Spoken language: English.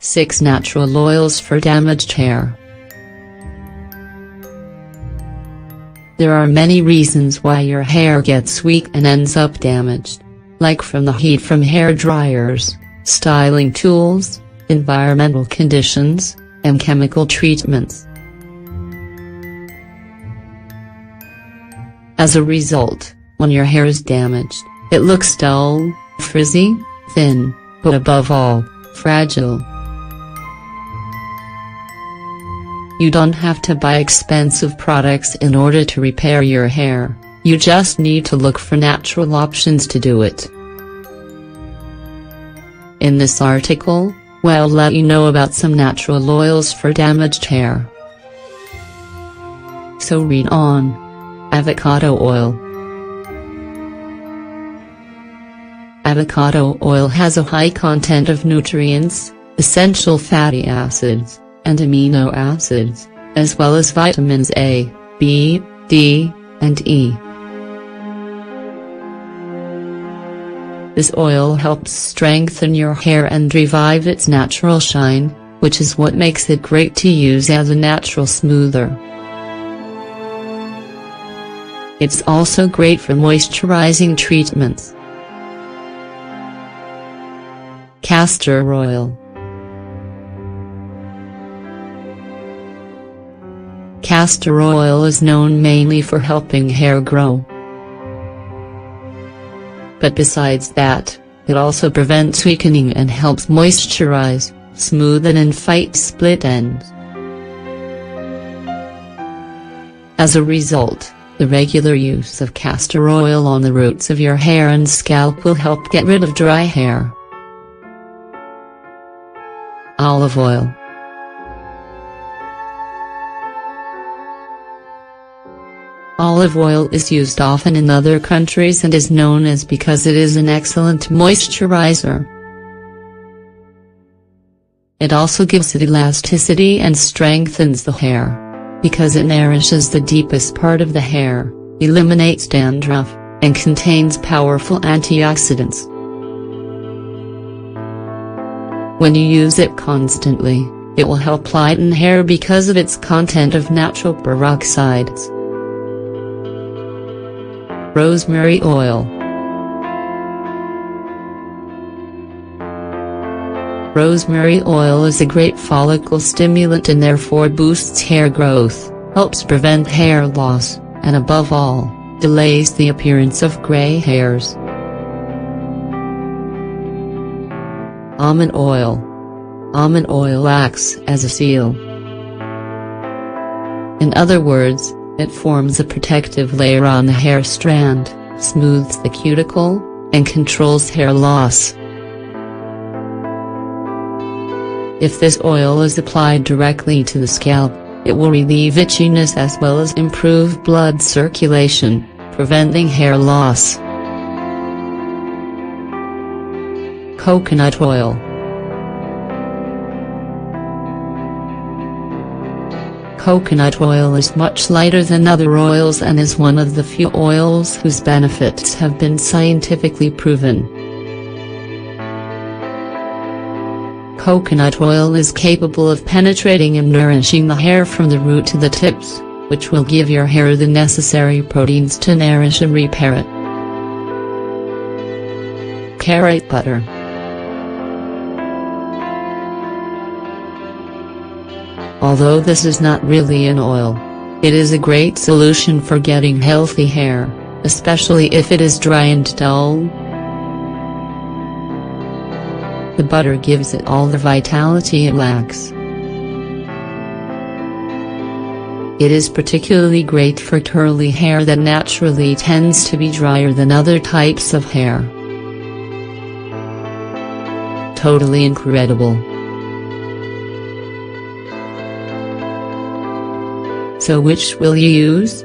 6 Natural Oils for Damaged Hair. There are many reasons why your hair gets weak and ends up damaged, like from the heat from hair dryers, styling tools, environmental conditions, and chemical treatments. As a result, when your hair is damaged, it looks dull, frizzy, thin, but above all, fragile. You don't have to buy expensive products in order to repair your hair, you just need to look for natural options to do it. In this article, we'll let you know about some natural oils for damaged hair. So read on. Avocado oil. Avocado oil has a high content of nutrients, essential fatty acids, and amino acids, as well as vitamins A, B, D, and E. This oil helps strengthen your hair and revive its natural shine, which is what makes it great to use as a natural smoother. It's also great for moisturizing treatments. Castor oil. Castor oil is known mainly for helping hair grow. But besides that, it also prevents weakening and helps moisturize, smoothen and fight split ends. As a result, the regular use of castor oil on the roots of your hair and scalp will help get rid of dry hair. Olive oil. Olive oil is used often in other countries and is known as because it is an excellent moisturizer. It also gives it elasticity and strengthens the hair, because it nourishes the deepest part of the hair, eliminates dandruff, and contains powerful antioxidants. When you use it constantly, it will help lighten hair because of its content of natural peroxides. Rosemary oil. Rosemary oil is a great follicle stimulant and therefore boosts hair growth, helps prevent hair loss, and above all, delays the appearance of gray hairs. Almond oil. Almond oil acts as a seal. In other words, it forms a protective layer on the hair strand, smooths the cuticle, and controls hair loss. If this oil is applied directly to the scalp, it will relieve itchiness as well as improve blood circulation, preventing hair loss. Coconut oil. Coconut oil is much lighter than other oils and is one of the few oils whose benefits have been scientifically proven. Coconut oil is capable of penetrating and nourishing the hair from the root to the tips, which will give your hair the necessary proteins to nourish and repair it. Carrot butter. Although this is not really an oil, it is a great solution for getting healthy hair, especially if it is dry and dull. The butter gives it all the vitality it lacks. It is particularly great for curly hair that naturally tends to be drier than other types of hair. Totally incredible. So which will you use?